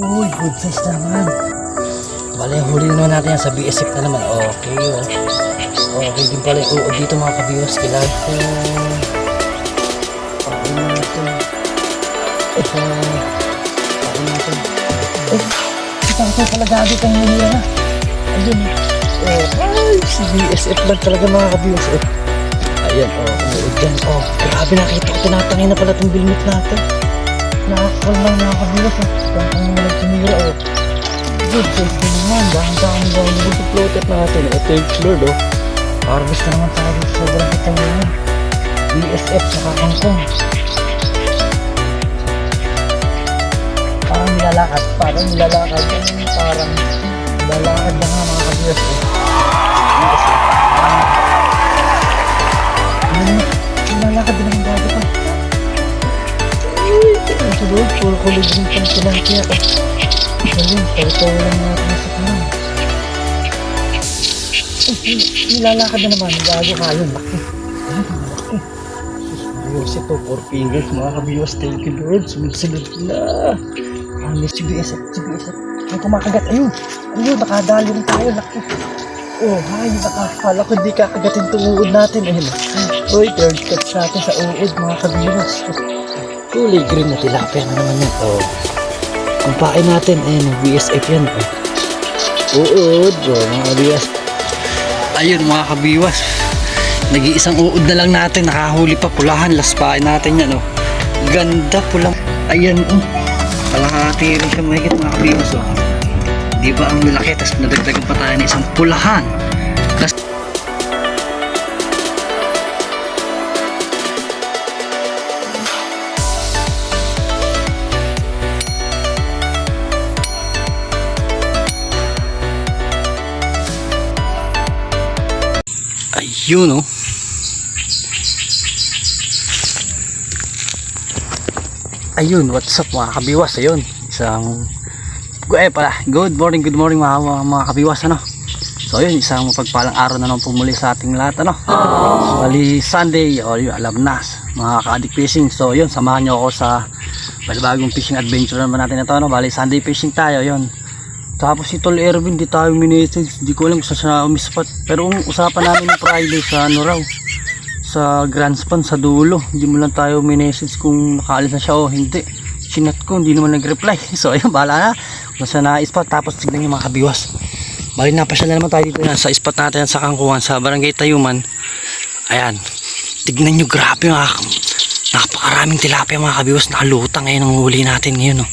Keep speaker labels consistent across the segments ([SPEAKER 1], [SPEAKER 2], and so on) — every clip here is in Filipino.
[SPEAKER 1] Uy, good size naman. Bale, huli na naman natin yan sa BSF na naman. Okay, oh. Okay din pala yung uod dito mga kabiwas. Kailangan ko. Pakin natin. Pakin natin. Kita ko pala gabi kang hinila na. Ayun. Ay, si BSF lang talaga mga kabiwas. Ayan, uod yan. Grabe, nakita ko. Tinatangin na pala itong bilmit natin. Nakakal lang mga kabiwas. Kung naman tumira, good size din naman. Dahang-dahang naman sa floater natin. Ito yung Lord, harvest na naman tayo. Sobrang kita ngayon. BSF sa kangkong. Parang nilalakad. Parang nilalakad na nga mga kabiwas. BSF. Nilalakad din ang bago pa. Ang sunod, puro kulig rin pang tilapia. Ayun, pagkaw lang natin sa kanang. Nilalakad na naman, bago kayo. Laki. Ayos ito, 4 fingers mga kabiwas. Thank you Lord, sunod-sunod na. Si BSF. May kumakagat, ayun, nakadali rin tayo, laki. Hay, nakakala ko di kakagatin itong uod natin. Ayun, third catch natin sa uod mga kabiwas. Kulay green na tilapia na naman yan. Kung pain natin, ayun, BSF yan. Uod, mga kabiwas. Ayun mga kabiwas. Nag-iisang uod na lang natin. Nakahuli pa, pulahan. Laspain natin yan. Ganda, pulang. Ayan, kalahati rin siya mahigit mga kabiwas. Di ba ang lalaki? Tapos nadagdagan pa tayo ng isang pulahan. Ayun, ayun, what's up mga kabiwas. Ayun, isang good morning mga kabiwas, so ayun, isang mapagpalang araw na naman pumuli sa ating lahat, bali Sunday, yun, alam na mga ka-addict fishing. So yun, samahan nyo ako sa bagong fishing adventure naman natin ito, bali Sunday fishing tayo. Yun, tapos si Tol Erwin, di tayo minessage. Di ko alam kung saan siya umispat. Pero ang usapan namin ng Friday sa raw, sa Grand Span sa dulo. Hindi mo lang tayo minessage kung nakaalis na siya o hindi. Sinat ko, hindi naman nag-reply. So ayun, bahala na kung saan na-spot. Tapos tignan nyo mga kabiwas. Bali napasyal na naman tayo dito na sa spot natin sa Kangkuhan, sa Barangay Tayuman. Ayan, tignan nyo, grabe napakaraming tilapia mga kabiwas. Nakalutang ngayon ang huli natin ngayon.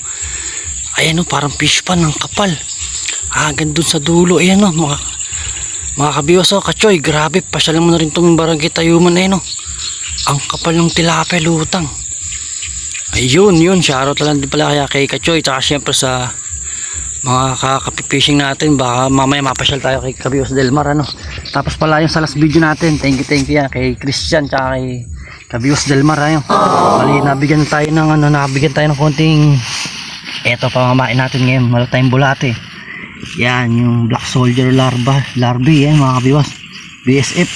[SPEAKER 1] Ayan, parang fish pan ng kapal. Hanggang dun sa dulo. Ayan, mga kabiwas, kachoy, grabe, pasyalan mo na rin itong Barangay Tayuman. Ayan, ang kapal ng tilapia, lutang. Ayun, shoutout lang din pala kaya kay kachoy, tsaka syempre sa mga kakapipishing natin. Baka mamaya mapasyal tayo kay Kabiwas Delmar, Tapos pala yung sa last video natin, thank you yan kay Christian tsaka kay Kabiwas Delmar. Bali, nabigyan tayo ng konting eto, pamamain natin ngayon. Wala tayong bulate. Yan, yung black soldier larvae, yan mga kabiwas, BSF.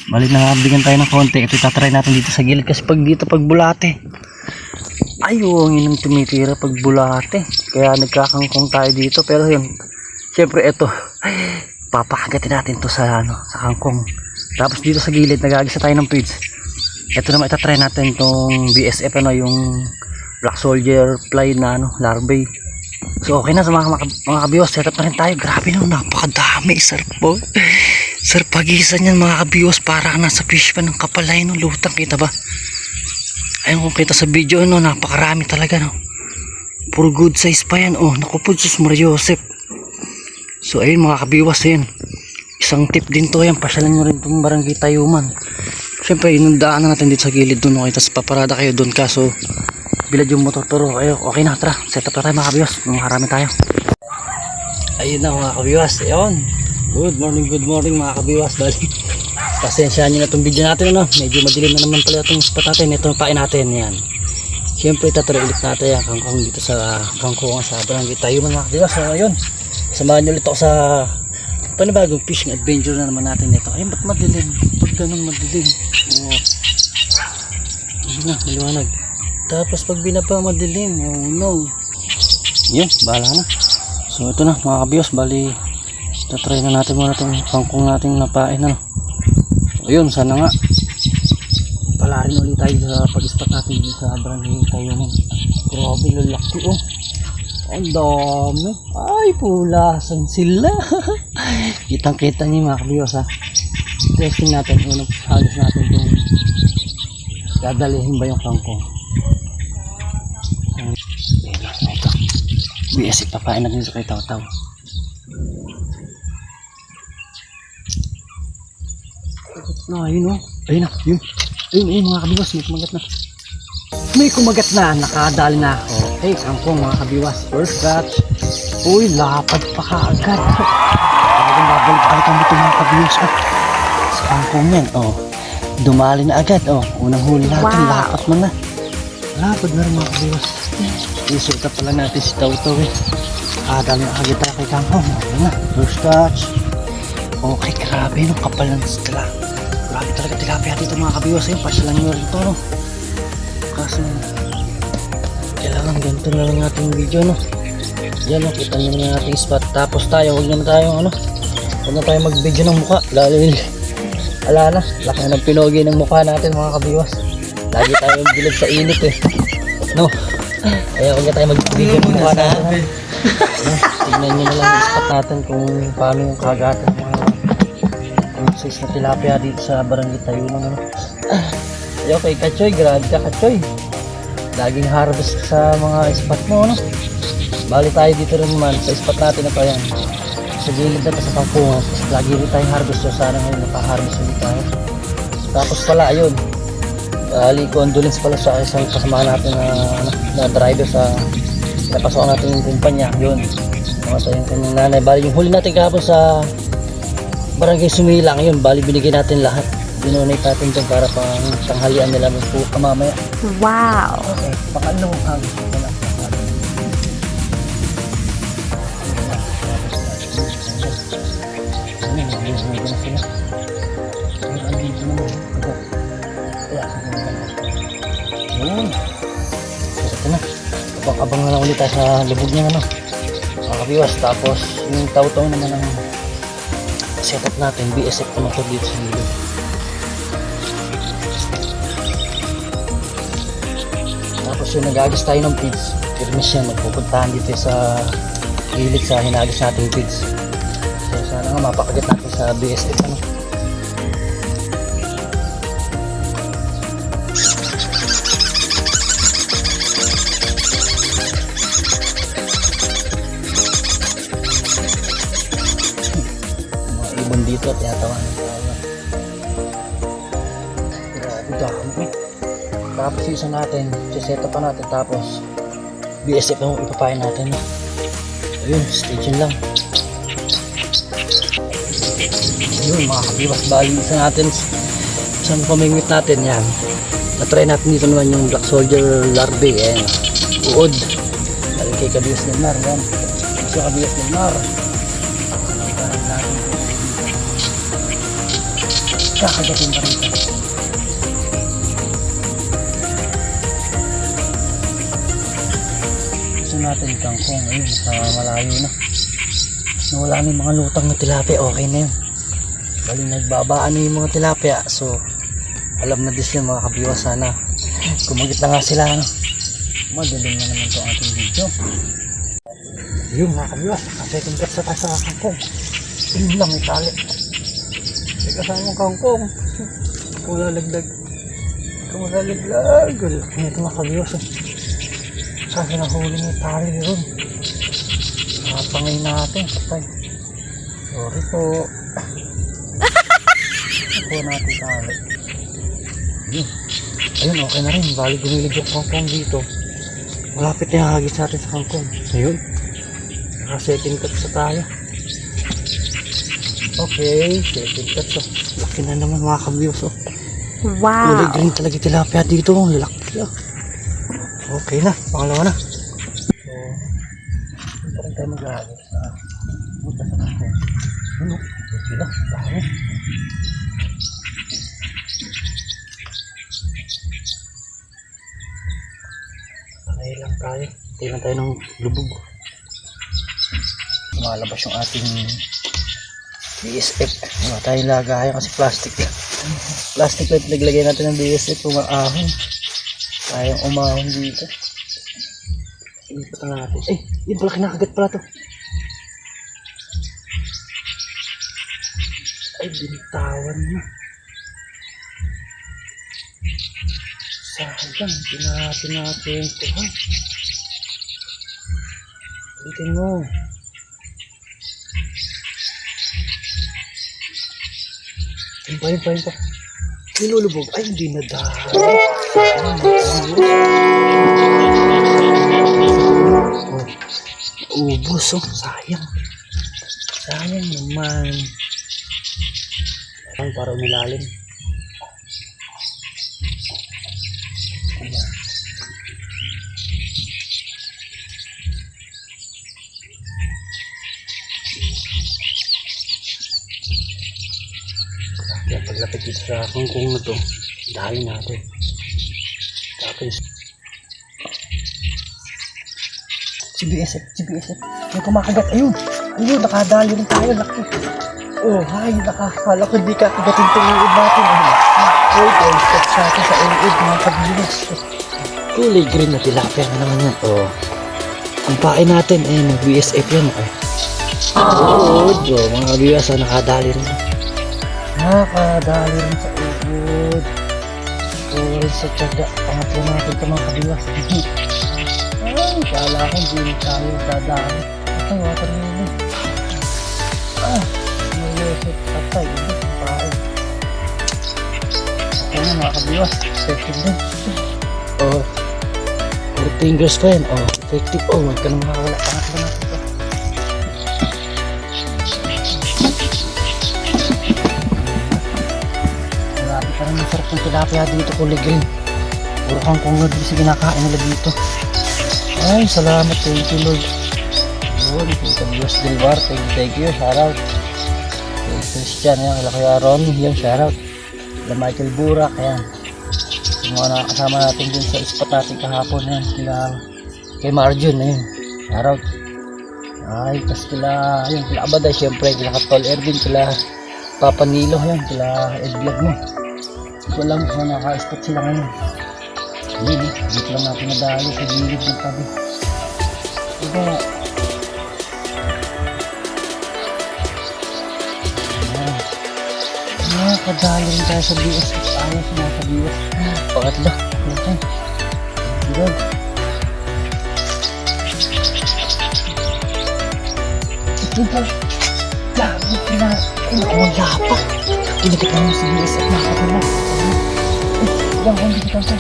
[SPEAKER 1] Balik na nabigyan tayo ng konti. Ito itatry natin dito sa gilid. Kasi pag bulate, ayun, yun ang tumitira pag bulate. Kaya nagkakangkong tayo dito. Pero yun, syempre ito, papakagatin natin to sa kangkong. Tapos dito sa gilid, nagagisa tayo ng feeds. Ito naman itatry natin itong BSF, yung black soldier fly na larvae. So okay na sa mga kabiwas, setup na rin tayo. Grabe napakadami, sarpagisan yan mga kabiwas. Para nasa fish pan ng kapalay, lutang, kita ba? Ayun, kung kita sa video, napakarami talaga, puro good size pa yan. Naku po, Diyos Maria Joseph. So ayun mga kabiwas, isang tip din to, yan, pasyalan nyo rin itong Barangay Tayuman. Siyempre inundaan na natin dito sa gilid doon, tapos paparada kayo doon, kaso bilad yung motor. Pero okay na, tara, set up na tayo mga kabiwas, marami tayo. Ayun na mga kabiwas, ayun, good morning mga kabiwas. Bali, pasensyahan nyo na itong video natin, medyo madilim na naman pala itong spot natin. Ito pain natin, yan, siyempre itatry ulit natin yung kangkong dito sa Kangkuhan sa Barangay Tayuman mga kabiwas. So ayun, samahan nyo ulit ako sa panibagong fishing adventure na naman natin nito. Ayun, ba't madilim? Pag ganun madilim, ayun na, maliwanag. Tapos pag binaba madilim, oh no. Yun, bahala na. So ito na mga kabiyos, bali try na natin muna itong kangkong natin napain ano. Ayun, sana nga pala rin ulit tayo sa pag-spot natin dito sa barangay tayo nun. Grabe, lalaki oh. Ang dami. Ay, pulasan sila. Kitang kita niyo mga kabiyos ha. Testing natin, unang halos natin kung dadalihin ba yung kangkong. Ito, BS ipapain natin sa kay Taw-Taw. Ayun o, ayun na, ayun mga kabiwas, may kumagat na, nakadali na. Okay, kangkong mga kabiwas, first catch. Uy, lapad pa kaagad. Talagang babalik-balikan dito mga kabiwas sa kangkong yan. Dumali na agad. Unang huli natin, lapat mo na. Lapad na rin mga kabiwas. Isuta pala natin si Taw-Taw eh. Dali na agad tayo kay kangkong. Ayun na, first catch. Okay, grabe no, kapal ng sila. Grabe talaga tilapia dito mga kabiwas. Ayun, pasyalan nyo rin ito no. Kasi kailangan ganito na lang natin video no. Yan no, kita nyo na natin spot. Tapos tayo, huwag na tayo huwag na tayo mag video ng mukha. Lalo ala na, laki na ng pinogi ng mukha natin mga kabiwas. Lagi tayong bilog sa init eh no. Kaya huwag na tayo mag video ng mukha natin no? Tignan nyo na lang yung spot natin kung paano yung kagatan mga size na tilapia dito sa barangay tayo naman. Ayaw kay Kachoy, grabe ka Kachoy. Laging harvest sa mga spot mo no. Bali tayo dito rin naman sa spot natin na to yan. Sa gilid na to sa kangkong. Lagi rin tayong harvest so sana ngayon nakaharvest ulit tayo. Tapos pala ayun. Bali condolence pala sa isang kasama natin na driver sa napasok natin yung kumpanya. Yun. Namatay yung kanyang nanay. Bali yung huli natin kahapon sa barangay Sumilang yun, bali binigay natin lahat. Dinonate natin dyan para pang tanghalian nila po mamaya.
[SPEAKER 2] Wow!
[SPEAKER 1] Okay, pangalawang hangin. Yun. Ito na. Abang na lang ulit tayo sa lubog niya ano. Mga kabiwas. Tapos yung Taw-Taw naman ang setup natin, BSF naman ito dito sa gilid. Tapos yung nag-agis tayo ng feeds, firmes yan, magpupuntahan dito sa gilid sa hinagis natin feeds. So sana nga mapakagat natin sa BSF ano. Dito at tinatawan grabe dami. Tapos isa natin set up pa natin tapos BSF ang ipapain natin ayun, stay tuned lang. Yun mga kabiwas, bali isa natin isang pamingwit natin yan. Na-try natin dito naman yung black soldier larvae uod bali kay Kabiwas del Mar yan. So Kabiwas del Mar kakagatin pa rin. Gusto natin kangkong ayun sa malayo na. Nawala na yung mga lutang na tilapia, okay na yun. Bali nagbabaan na yung mga tilapia, so alam na din sila mga kabiwas. Sana kumagit na nga sila no? Madaling na naman ito ating video. Yun mga kabiwas, second cut sa tayo sa kangkong. Yun lang may tali. Kasama mong kangkong. Kung lalaglag. Ito mga kabiwas kasi nahuli mo tali rin. Nakapangay natin. Sorry po. Nakuha natin tali. Ayun, okay na rin. Bali gumilig yung kangkong dito. Malapit na yung hagis natin sa kangkong. Ayun. Naka-second cut sa tayo. Okay, second cut. So, laki na naman mga kabiwas.
[SPEAKER 2] Wow!
[SPEAKER 1] Kulay green talaga tilapia dito. Laki lang. Okay na, pangalawa na. So, ito rin tayo mag-ahagis. Buta sa kangkong. Ano? Sila, dami. Patay lang tayo. Patay lang tayo ng lubog. lumalabas yung ating BSF. Wala tayong lagayan kasi plastic. Plastic lang naglagay natin ng BSF. Umaahon. Tayong umahon dito. Ilipat na natin. Ay, yun pala, kinakagat pala to. Ay, binitawan na. Sayang, hindi natin nakwento. Bitin mo. Yun pa. Nilulubog. Ay, hindi na dahil. Ubus, oh. Sayang. Sayang naman. Ang parang nilalim. Ayan. Kaya paglapit dito sa kungkung na to, dali natin. Tapos CBSF. May kumakagat. Ayun, nakadali rin tayo. Laki. Oh, hay, nakakala ko hindi kakagatin itong uod natin. Wait, stop sa atin sa uod, mga kabiwas. Kulay green na tilapia na naman yan. Oh, ang pain natin, nag-BSF yan. Uod, mga kabiwas, nakadali rin. Nakadali rin sa uod. Kulay sa tiyaga. Pangatlo natin ito, mga kabiwas. Ay, kala ko hindi tayo dadaan. Ay, watermelon. Mayosip patay. Hindi, papain. Okay na, mga kabiwas. Effective din. Oh, 4 fingers pa yan. Oh, effective. Oh, huwag ka nang makakala. Pangatlo natin ito. Marami pa rin masarap ng tilapia dito, kulay green. Puro kang kungod kasi kinakain nila dito. Ay, salamat, thank you Lord. Yun, Tita Dios del Bar, thank you, shoutout. Kay Christian, yan, kila Kuya Ron, yan, shoutout. Kila Michael Burak, yan. Yung mga nakakasama natin dun sa spot natin kahapon, yan. Kay Marjun, yan, shoutout. Ay, tas kila Abaday, syempre, kila Katol Ervin, kila Papa Nilo, yan, kila Edvlog mo. Hindi ko alam kung nakaka-spot sila ngayon. Hindi, dito lang natin nadali sa gilid ng tabi. Diba? Nakadali rin tayo sa BS. Ayos na sa BS. Pangatlo. Okay. Good. Ito ba? Lago na. Ay, wala pa. Pinagat naman sa BS at nakakatala. Yan, hindi kita sa.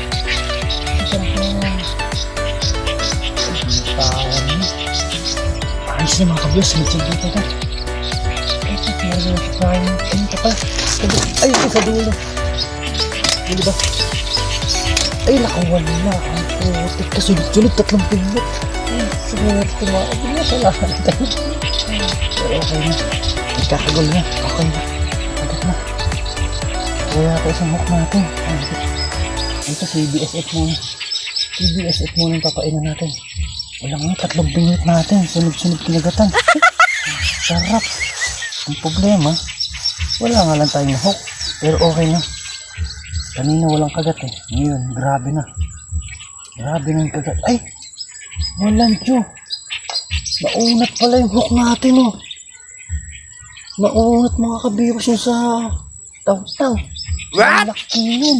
[SPEAKER 1] Ayos na mga kabios, medyo dito na. Ito, meron yung supplying. Ayun ka pala. Ay, ito sa dulo. Dulo ba? Ay, nakawala na. Ang putik ka, sunod-sunod, 3 pinot. Ay, swerte mga kabios. Salamat tayo. Pero okay na. Nagkakagol na. Okay na. Agad na. Kaya ako isang hook natin. Ito, CBSF muna. CBSF muna yung papainan natin. Wala nga, 3 pinot natin. Sunod-sunod kinagatan. Sarap. Ang problema, wala nga lang tayong hook. Pero okay na. Kanina walang kagat eh. Ngayon, grabe na. Grabe na yung kagat. Ay! Walang tiyo. Naunat pala yung hook natin oh. Naunat mga kabiros yung sa taw-taw. What? Ang laki nun.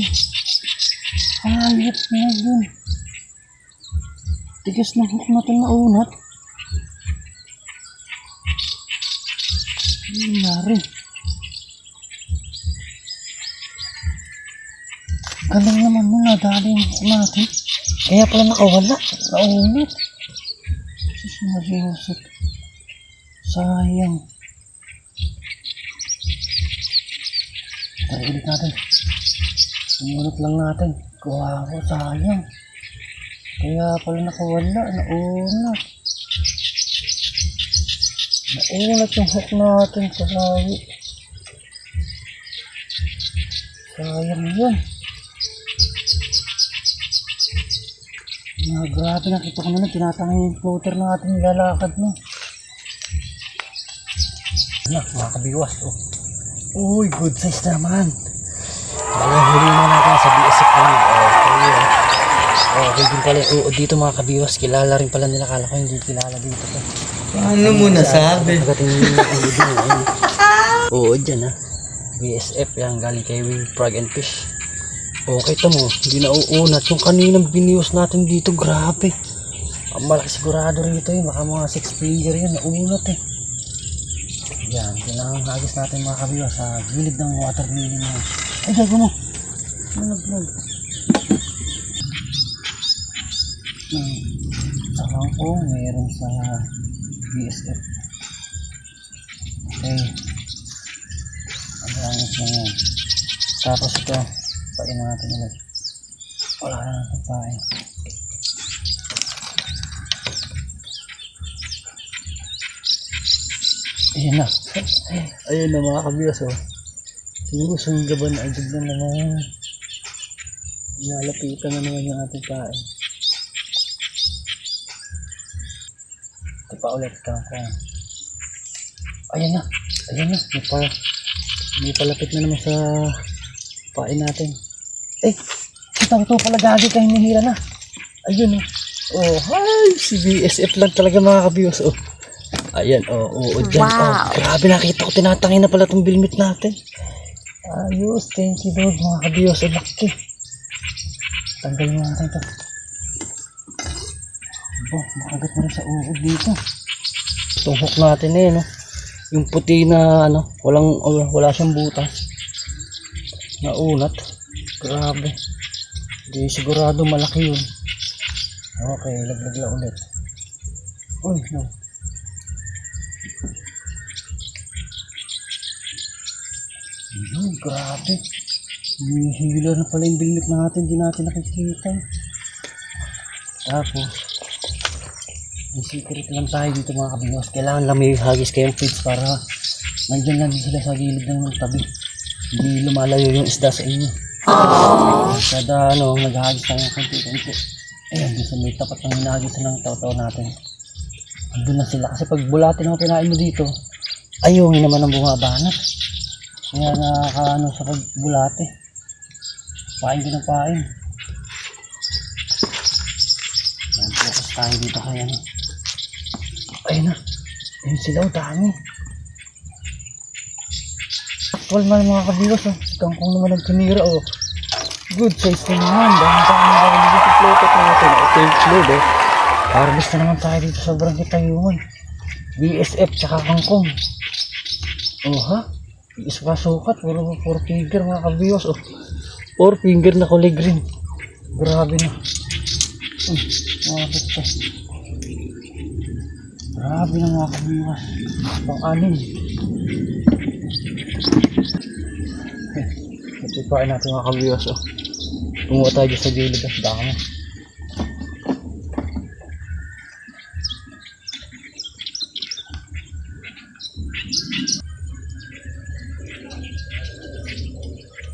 [SPEAKER 1] Hayop na yun. Tigas ng hook natin naunat. Ano nangyari? Galing naman nun, nadali yung hook natin. Kaya pala nakawala. Naunat. Sus, Mariusip. Sayang. Tara ulit natin. Sumunod lang natin. Kuha ko, sayang. Kaya pala nakawala, naunat. Naunat yung hook natin sa lawi. Sayang yun. Grabe, nakita ko naman, tinatangay yung floater ng ating lalakad mo. Yan, mga kabiwas. Oh. Uy, good size naman. Bali, huli na natin sa BSF pa lang. Okay din pala yung uod dito mga kabiwas. Kilala rin pala nila. Kala ko hindi kilala dito.
[SPEAKER 3] Paano mo nasabi?
[SPEAKER 1] Pagdating yung uod yun. Uod yan ha. BSF yan. Galing kay Wing Frog and Fish. Okay ito mo. Hindi na uunat. Yung kaninang biniwas natin dito. Grabe. Ang malaki sigurado rin ito. Baka mga 6 finger yan. Naunat eh. Yan. Kailangan hagis natin mga kabiwas sa gilid ng watermelon na. Ay, gago mo. Nalaglag. Sa Hangkong, mayroon sa BSF. Okay. Ang langis na yan. Tapos ito, pain na natin ulit. Wala na natin pain. Ayan na. Ayan na mga kabiwas oh. Siguro sunggaban na agad na naman. Nalapitan na naman yung ating pain. Ito pa ulit kangkong. Ayan na. Ayan na. May palapit na naman sa pain natin. Eh! Ito pala gagi kayo nihira na. Ayun oh. Oh, hi! Si BSF lang talaga mga kabiwas oh. Ayan oh. Oh, dyan.
[SPEAKER 2] Wow.
[SPEAKER 1] Oh, grabe nakita ko. Tinatangin na pala itong bilmit natin. Ayos. Thank you Lord mga kabiwas. Oh, laki. Tanggalin mo natin ito. Makagat na rin sa uod dito. Itong hook natin eh, no? Yung puti na, ano, wala siyang butas. Naunat. Grabe. Hindi sigurado malaki yun. Okay, laglag na ulit. Uy, no. Grabe. Hihila na pala yung bilmit natin. Hindi natin nakikita. Tapos, may secret lang tayo dito mga kabiwas. Kailangan lang may hagis kayong feeds para nandyan lang sila sa gilid ng tabi. Hindi lumalayo yung isda sa inyo. Kada naghahagis tayo ng konti-konti. Ayan, dito may tapat ng hinahagis ng tao-tao natin. Andun na sila. Kasi pag bulatin ang kinain mo dito, ayungin naman ang bumabanat. Kaya sa pagbulate. Pain ka ng pain. Focus tayo dito kaya na. Ayun na. Ayun sila. Dami. Actual man mga kabiwas. Kangkong naman ang tinira. Good size na naman. Dami dito floated natin. Ito yung float harvest na naman tayo dito sa barangay Tayuman. BSF tsaka kangkong. Ha? Isa sukat. Puro 4 finger mga kabiwas. 4 finger na kulay green. Grabe na. Bakit to? Grabe na mga kabiwas. Pang-anin. Ipain natin mga kabiwas. Tumuha tayo sa gilid. Dami.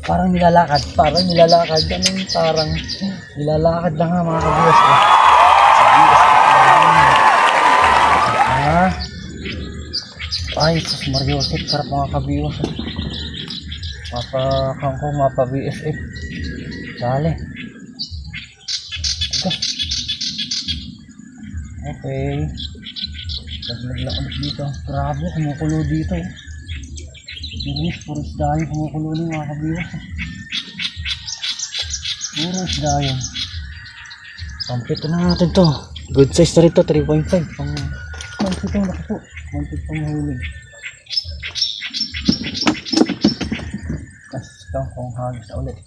[SPEAKER 1] Parang nilalakad. Ganun parang nilalakad lang ha mga kabiwas. Ay, sus Mariosep, sarap mga kabiwas. Mapa kangkong, mapa BSF. Dali. Okay. Laglag lang ulit dito. Grabe, kumukulo dito. Puro isda yung kumukulo niyo mga kabiwas. Puro isda yun. Pampito na natin to. Good size na rito, 3.5. Pampito na ito. Pampito pang hulog. Tapos kangkong hagis na ulit.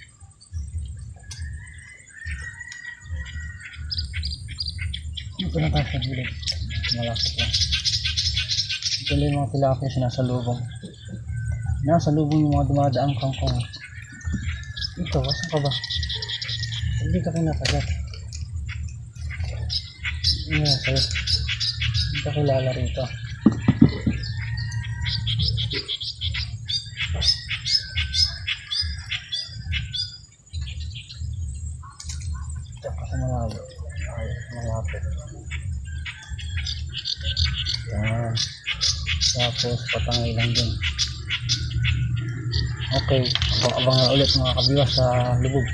[SPEAKER 1] Dito na tayo sa gilid. Malapit lang. Ito lang yung mga tilapia sinasalubong. Nasalubong yung mga dumadaang kangkong. Ito, asan ka ba? Hindi ka kinakagat. Sa'yo. Hindi ka kilala rito. Diyan ka sa malapit. Malapit. Yan. Tapos patangay lang din. Okay, abang na ulit mga kabiwas sa lubog.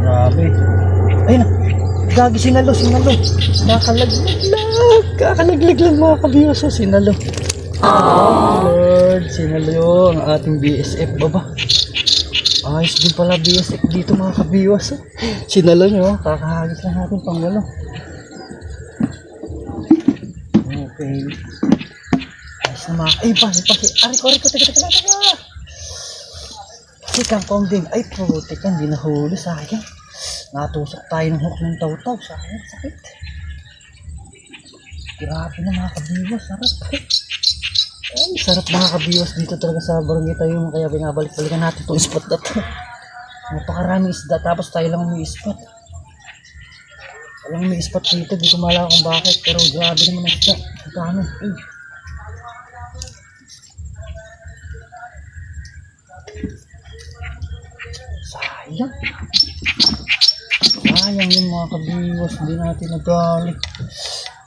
[SPEAKER 1] Grabe. Ayun na. Gagi sinalo. Kakalaglag lang mga kabiwas. Sinalo. Oh Lord, sinalo ang ating BSF baba. Ayos din pala BSF dito mga kabiwas. Sinalo nyo, kakahagis lang natin pang walo. Okay. Ayos na mga Ariko, teka. Si kangkong din. Ay, putik, hindi nahuli, sayang. Natusok tayo ng hook ng taw-taw, sayang, sakit. Grabe na mga kabiwas, sarap. Ay, sarap mga kabiwas dito talaga sa barangay tayo, kaya binabalik-balikan natin itong spot na to. Napakaraming isda, tapos tayo lang may spot. Walang may spot dito, di ko malala kung bakit, pero grabe naman ang isda. Ang dami. Sayang yung mga kabiwas, hindi natin nadali.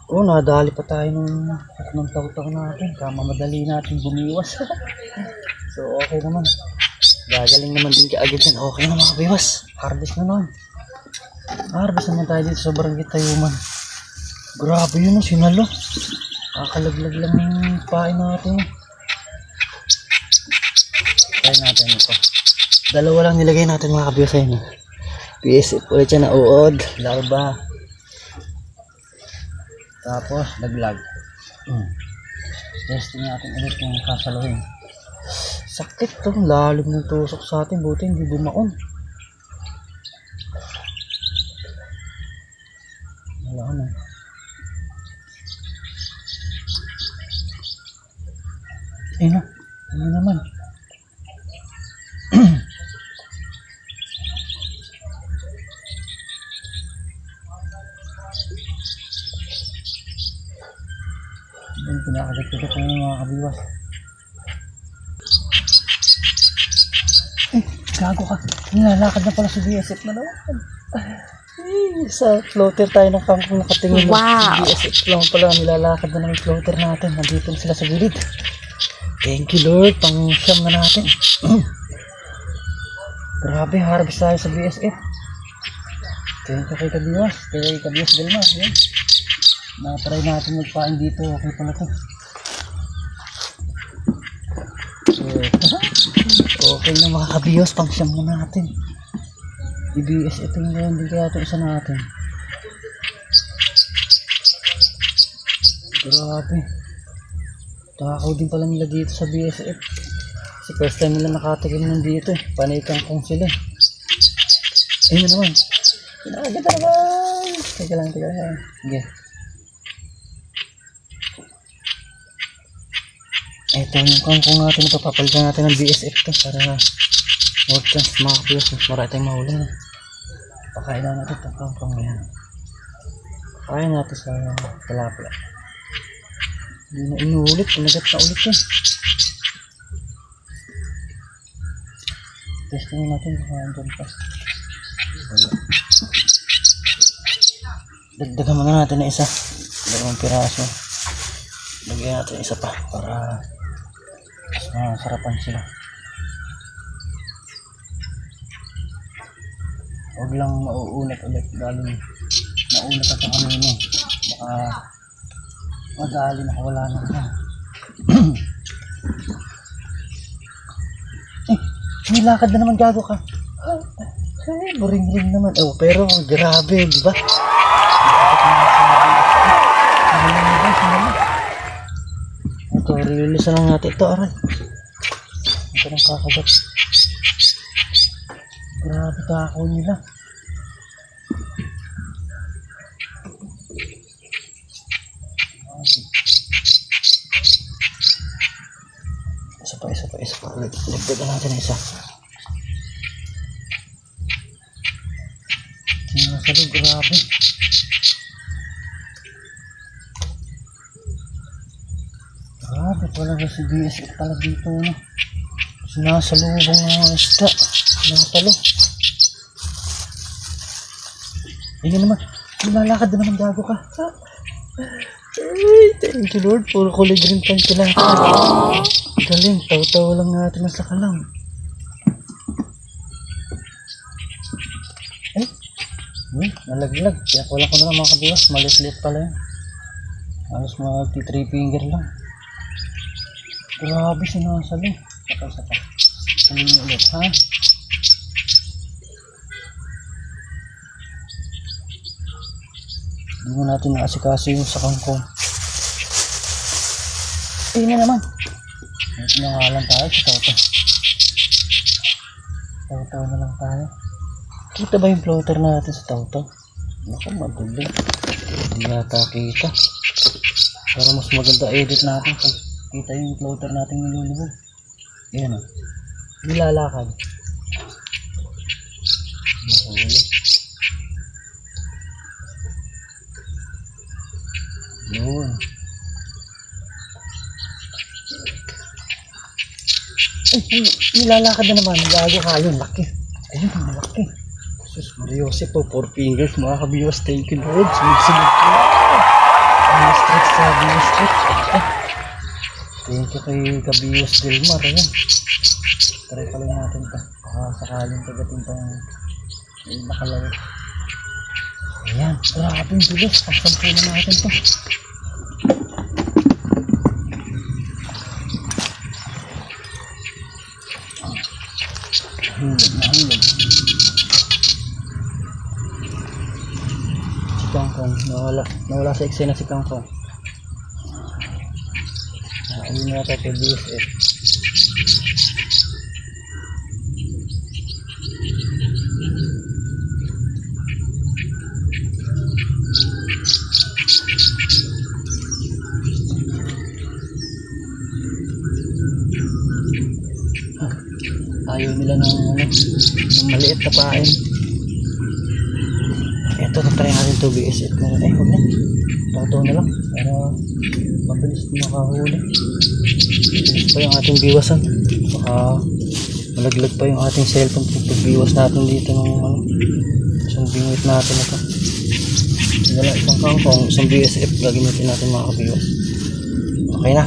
[SPEAKER 1] Nadali pa tayo ng taw-taw natin, kama madali natin bumiwas. So okay naman, gagaling naman din kaagad yan. Okay na mga kabiwas, harvest naman tayo dito sa barangay Tayuman. Grabe yun, sinalo, kakalaglag lang yung pain natin. Try natin ito, dalawa lang nilagay natin mga kabiwas. Ayun, PSF ulit siya na uod, larva, tapos naglag. Testing natin ulit yung kasaluhin. Sakit to, lalim ng tusok sa atin, buti hindi bumaon. Wala na. Ano naman. Yung pinakagat-kagat ko yung mga kabiwas. Gago ka. Nilalakad na pala si BSF na naman. Sa floater tayo ng kangkong nakatingin.
[SPEAKER 2] Wow.
[SPEAKER 1] BSF lang pala, nilalakad na ng floater natin. Nandito sila sa gilid. Thank you Lord, pang siyam na natin. Grabe, harvest tayo sa BSF. Thank you kay Kabiwas. Kay Kabiwas Delma. Yan. Na-try natin magpain dito. Okay pala to. Okay na mga kabiwas, pang siyam na natin. IBS ito yung gawin din kaya ito isa natin. Grabe. Takaw din pala nila dito sa BSF. Kasi first time nila nakatikim ng dito eh. Panikang kong sila. Ayun na naman. Pinaganda naman. Teka lang. Okay. Ito yung kangkong natin. Ipapapalitan natin ng BSF to para more chance mga kabiwas. Mas marami tayong mahuli na. Pakain lang natin itong kangkong na yan. Pakain natin sa talapia. Hindi na inuulit. Pinagat na ulit yan. Testing natin kung andyan pa. Wala. Dagdagan muna natin na isa. 2 piraso. Lagyan natin isa pa para mas masarapan sila. Huwag lang mauunat ulit dahil naunat at ang kanino. Baka madali nakawala na ka. Nilakad na naman, gago ka. Boring-ring naman. Pero grabe, di ba? Ito, release na lang natin ito, aray. Ito nang kakagat. Grabe tako nila. Isa pa. Ligdagan natin na isa. Sinasalo, grabe. Grabe pala ba si BSF pala dito, no? Sinasalubong ng mga isda. Sinasalo. Ayun naman. Lalakad na naman, gago ka. Ay, thank you Lord. Puro kulay green pang tilapia. Galing, taw-taw lang natin ang sakalam. Ay, nalaglag. Kaya wala ko na lang mga kabiwas. Malit-lit pala yun. Halos mga 3 finger lang. Grabe, sinasalo. Saka. Sabihin ulit, ha? Hindi mo natin naasikaso yung sa kangkong. Tingnan na naman. Nangalan tayo sa tawto. Tawto na lang tayo. Kita ba yung floater natin sa tawto? Naku, magulo. Hindi yata kita. Pero mas maganda edit natin pag kita yung floater natin nilulubog. Ayan o. Nilalakad. Mahuli. Yun. Ay, nilalakad na naman. Gago ka yun. Laki. Ayun, malaki. Sus, Mariosep po. 4 fingers. Mga kabiwas. Thank you Lord. Sunod-sunod po. Ang stretch sa kabiwas stretch. Thank you kay kabiwas Delmar. Ayan. Try pala natin ito. Baka sakaling kagatin pa yung nakalaro. Ayan. Grabe yung bilis. Pagsampo na natin ito. Hulog. Si Kangkong, nawala sa eksena si Kangkong. Ayun na tayo kay BSF. Ayaw nila ng maliit na pain. Ito, try natin ito BSF na rin. Huwag na. Tawtaw na lang. Para mabilis makahuli. Mabilis pa yung ating biwasan. Baka malaglag pa yung ating cellphone pag biwas natin dito ng isang bingwit natin ito. Isang kangkong, isang BSF gagamitin natin mga kabiwas. Okay na.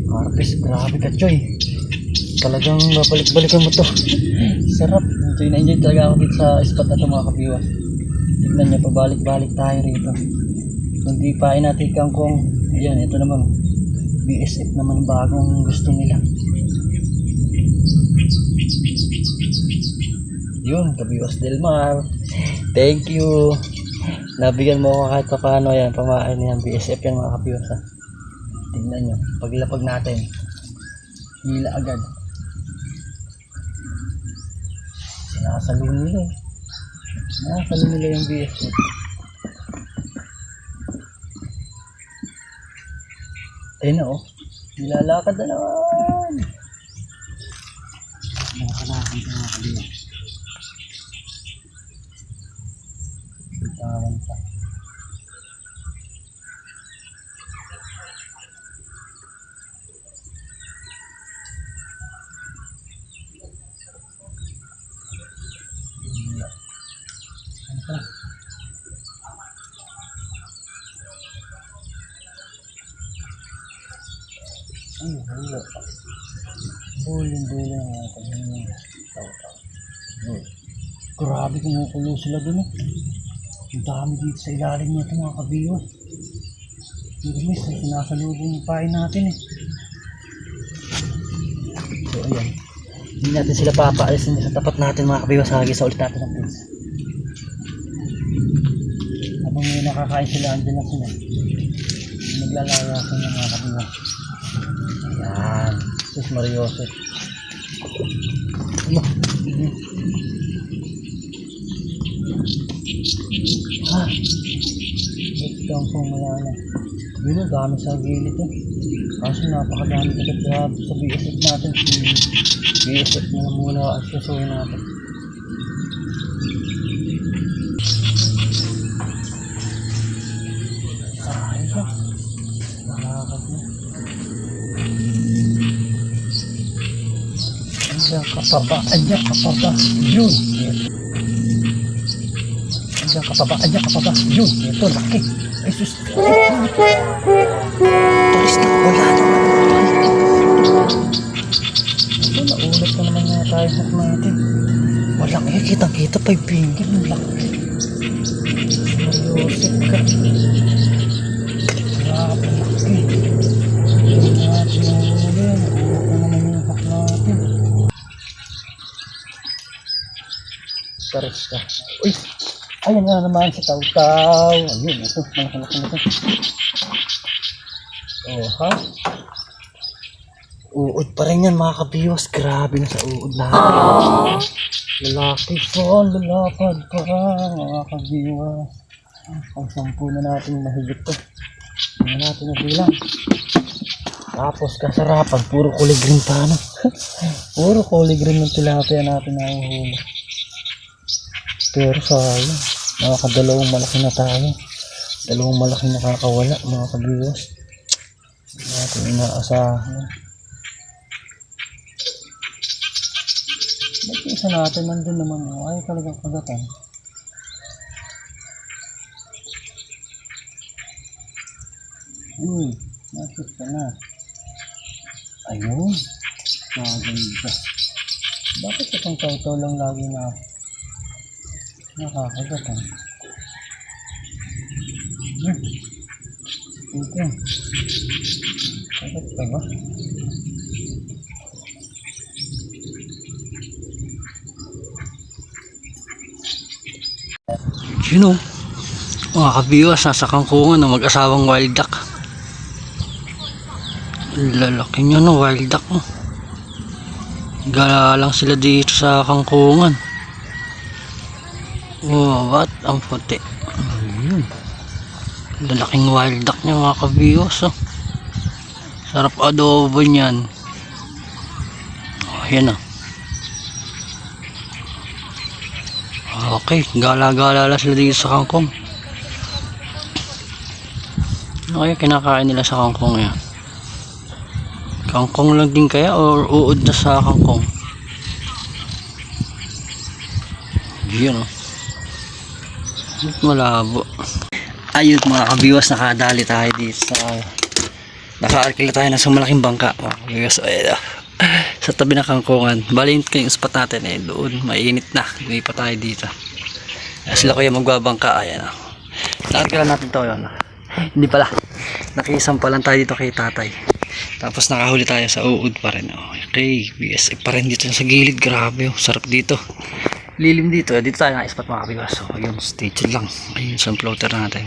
[SPEAKER 1] Carpes, grabe ka Choy. Talagang babalik-balikan mo to. Sarap. Enjoy na enjoy talaga ako dito sa spot na ito mga kabiwas. Tignan nyo, pabalik-balik tayo rito. Kung di pain natin kangkong, ayan, ito naman. BSF naman bagong gusto nila. Yun, kabiwas Delmar. Thank you. Nabigyan mo ako kahit pa paano yan. Pamain yan, BSF yan mga kabiwas. Ha? Tignan nyo, paglapag natin. Hila agad. Sinasalo nila eh. Sinasalo nila yung BSF. Ayun na oh. Nilalakad na naman. Nakakalakad na mga kabila. Bitawan pa. Ay, hula. Bulin-bulin ang ating tawag. Grabe kumukulo sila dun eh. Ang dami dito sa ilalim nito mga kabiwas. Miss, sinasalubong yung pain natin eh. So ayan. Hindi natin sila papaalisin sa tapat natin mga kabiwas. Hagisa ulit natin ang pins. Habang may nakakain sila, andyan na sila. Naglalayasan ng mga kabiwas. Ayan. Sus Mariosep. Ha? Let's kangkong wala na. Yun ang dami sa gilid eh. Kaso napakadami agad sa BSF natin. BSF na lang muna asyasuhin natin. Ayun ka. Nakakad na. Andiyan kapaba. Andiyan kapaba. Yun. Andiyan ka pa ba? Andiyan ka pa ba? Yun, ito, laki. Ay, sus. Tulis na, wala naman. Ito, naulat na naman nga tayo sa natin. Walang eh, kitang-kita pa yung finger. Ang laki. Mariosip ka. Napalaki. Hindi natin nahuli. Naulat na naman yung hak natin. Pares ka. Uy! Ayan nga naman si Taw-Taw. Ayun, ito. Malaki-laki na ito. Oh, ha? Uod pa rin yan mga kabiwas. Grabe na sa uod lahat. Lalaki pa, lalapad pa mga kabiwas. Ang 10 na natin mahigit to. Hindi natin nabilang. Tapos kasarapan, puro kulay green pa ano. Puro kulay green ng tilapia natin nahuhuli. Pero sayang, nakakadalawang malaki na tayo. Dalawang malaki nakakawala mga kabiwas. Hindi natin inaasahan. Ba't isa natin nandun naman ay talagang kagatan. Nakit ka na. Ayun, maganda. Bakit itong Taw-Taw lang lagi na nakakagatan? Ito. Kagat ka ba? Yun o, mga kabiwas, nasa kangkungan ng mag-asawang wild duck. Lalaki nyo no, wild duck no. Gala lang sila dito sa kangkungan. Wow, what? Ang puti. Ayun. Lalaking wild duck niya mga kabiwas oh. Sarap adobo niyan. Oh, yan oh. Okay, gala-gala lang sila dito sa kangkong. Ano kaya kinakain nila sa kangkong yan? Kangkong lang din kaya or uod na sa kangkong? Yun o. Malabo. Ayun mga kabiwas, nakadali tayo dito sa naka-arkila tayo na sa malaking bangka mga kabiwas. Ayun sa tabi ng kangkungan. Bali yung spot natin eh doon mainit na, hindi pa tayo dito. Sila kuya magbabangka. Ayan o. Nakakila natin to yun. Hindi pala, nakisam pa lang tayo dito kay tatay. Tapos nakahuli tayo sa uod pa rin. Okay, BSF pa rin dito sa gilid. Grabe oh, sarap dito. Lilim dito. Dito tayo na-spot mga kabiwas. So ayun, stay chill lang. Ayun sa floater natin.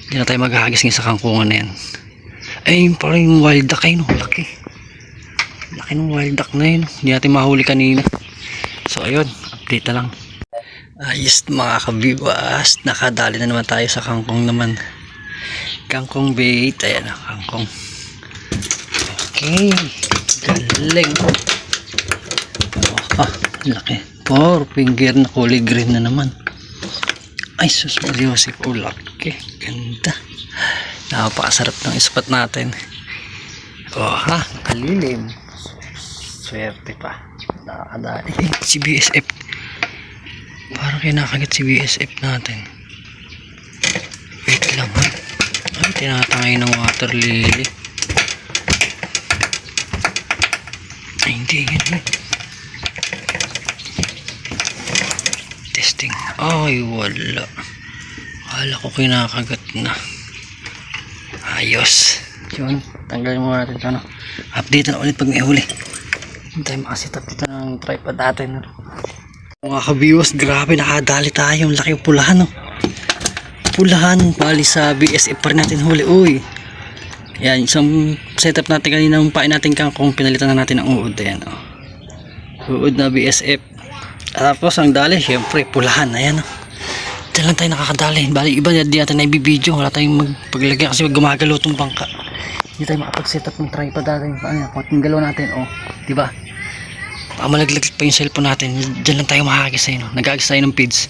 [SPEAKER 1] Hindi na tayo maghahagis ng sa kangkungan na yan. Ayun pa rin yung wild duck ayun oh, laki. Laki ng wild duck na yun. Hindi natin mahuli kanina. So ayun, update na lang. Ayos mga kabiwas, nakadali na naman tayo sa kangkong naman. Kangkong bait. Ayan na, kangkong. Okay, galing. Oh, laki. 4 finger na kulay green na naman. Ay sus, Mariosip po, laki. Ganda. Napakasarap ng spot natin. Oh ha, kalilim. Swerte pa. Nakakadali. Si BSF. Parang kinakagat si BSF natin. Wait lang ha. Ay, tinatangay ng water lily. Ay, hindi yan. Testing. Ay, wala. Akala ko kinakagat na. Ayos. Yun, tanggalin mo natin ito. Update na ulit pag may huli. Hindi tayo makasitap dito ng tripod natin. Mga kabiwas, grabe nakadali tayo. Laki yung pulahan no. Pulahan, bali sa BSF pa rin natin huli. Uy, yan, isang setup natin kanina ng pain natin kangkong, pinalitan na natin ang uod. Ayan o, uod na BSF. Tapos ang dali, syempre pulahan. Ayan o, dyan lang tayo nakakadali. Bali iba, di natin na ibibideo. Wala tayong magpaglagyan kasi gumagalaw itong bangka. Hindi tayo makapag-setup ng tripod natin. Kung galaw natin o, diba? Malaglag pa yung cellphone natin. Diyan lang tayo mahagis tayo no? Nag-agis tayo ng feeds.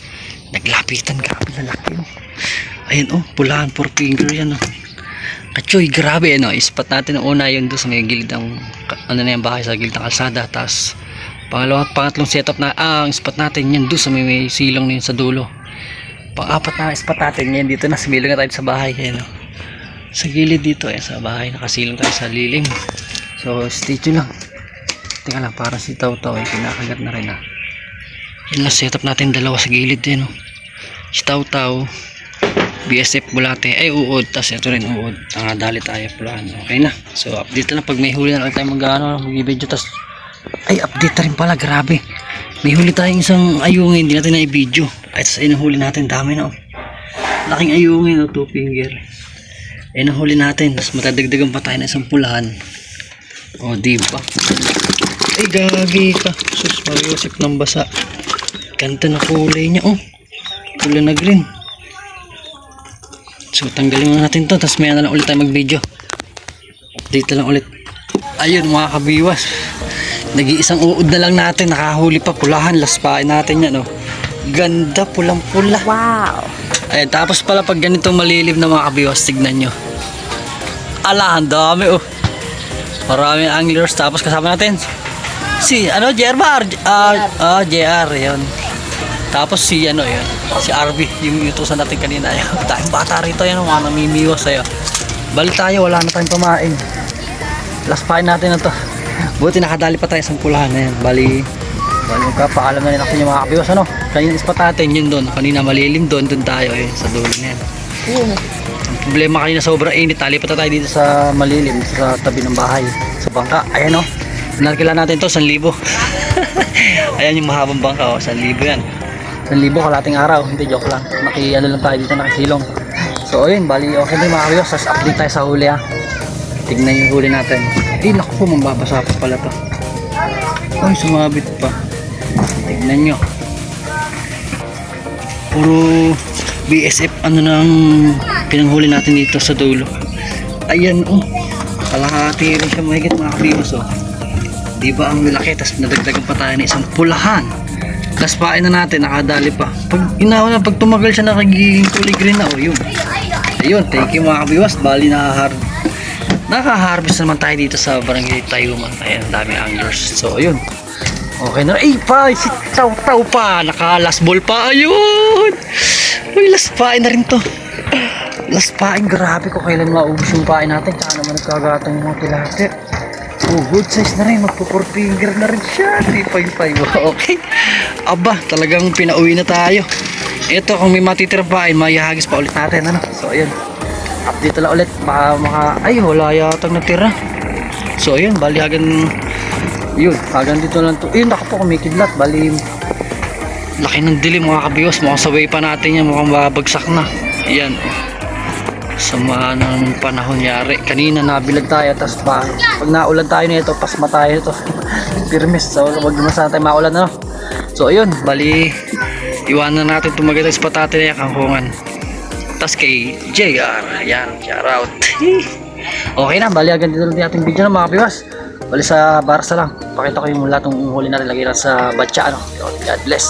[SPEAKER 1] Naglapitan, grabe na laki no? Ayun oh, pulahan, 4 finger yan oh. Kachoy, grabe ano, spot natin ang una yun doon sa may gilid ng ano na yung bahay sa gilid ng kalsada. Tapos pangatlong setup na ang spot natin yan doon sa may silong na yun sa dulo. Pang-apat na spot natin ngayon dito na. Similong na tayo sa bahay. Ayan, oh. Sa gilid dito, sa bahay. Nakasilong tayo sa lilim. So, stay tuned lang. Tingnan lang, parang si Taw-Taw ay kinakagat na rin, Yun lang, setup natin dalawa sa gilid din, Si Taw-Taw, BSF bulate, ay uod, tas ito rin uod. Dali tayo pulahan. Okay na. So, update na pag may huli na lang tayo mag-video, tas ay, update na rin pala, grabe. May huli tayong isang ayungin, hindi natin na i-video. Ay, tas ay nahuli natin, dami na, Laking ayungin, 2 finger. Ay, nahuli natin, tas matadagdagan pa tayo na isang pulahan. Diba? Ay, gagi ka. Sus, mariusip ng basa. Ganda na kulay niya, Kulay na green. So, tanggalin muna natin to. Tapos maya na lang ulit tayo mag-video. Update na lang ulit. Ayun, mga kabiwas. Nag-iisang uod na lang natin. Nakahuli pa. Pulahan. Laspain natin yan, Ganda. Pulang-pula.
[SPEAKER 2] Wow.
[SPEAKER 1] Ayun, tapos pala pag ganito malilim na mga kabiwas, tignan nyo. Ala, ang dami, Maraming anglers. Tapos kasama natin si JR Bar. JR yun. Tapos si yun, si RB, yung utusan natin kanina. Tayong bata rito yan, mga namimiwas sa'yo. Balik tayo, wala na tayong pamain. Last pain natin na to. Buti nakadali pa tayo sa pulahan na yan. Bali magpapaalam na rin ako yung mga kabiwas, Kanina ispat natin yun doon. Kanina malilim doon tayo, sa dulo na yan. Ang problema kanina sobrang init. Tali pa tayo dito sa malilim, sa tabi ng bahay, sa bangka. Ayan, Pinarkila natin to 1,000. Ayan yung mahabang bangka, 1,000 yan. 1,000 kalating araw, hindi, joke lang. Lang tayo dito, nakasilong. So ayun, bali okay din mga kabiwas. Sas update tayo sa huli, Tignan yung huli natin. Naku po, mambabasa pa pala to. Ay, sumabit pa. Tignan nyo. Puro BSF nang pinanghuli natin dito sa dulo. Ayan, kalahati rin siya mahigit mga kabiwas, Diba ang laki, tas nadagdagan pa tayo ng isang pulahan. Laspain na natin, nakadali pa. Pag tumagal siya, nakagiging kulay green na, yun. Ayun, thank you mga kabiwas. Bali nakaharvest naman tayo dito sa barangay Tayuman. Ayan, dami anglers. So ayun, okay na. Ay pa, si Taw-Taw pa, naka-last ball pa. Ayun, laspain na rin to. Laspain, grabe ko kailan maubos yung pain natin. Tsaka naman nagkagatang yung mga tilapia. Good size na rin, magpo-4 finger na rin siya. 3.5. Okay. Aba, talagang pinauwi na tayo. Ito, kung may matitirang pain, mayahagis pa ulit natin, So ayun, update lang ulit. Ay, wala yatang natira. So ayun, bali hagan dito lang to. Naku po, kumikidlat. Bali laki ng dilim mga kabiwas. Mukhang sabay pa natin yan, mukhang babagsak na. Ayan, sama ng panahon yari. Kanina nabilag tayo, tapos pag naulan tayo nito, pasma tayo ito. Pirmis. So wag naman sana tayo maulan, So ayun, bali iwanan natin tumagal sa spot natin yung kangkungan. Tas kay JR, yan, shout out. Okay na, bali agad dito lang ating video na mga kabiwas. Bali sa Barsa lang, pakita ko yung lahat ng huli natin, lagay lang sa batya, God bless.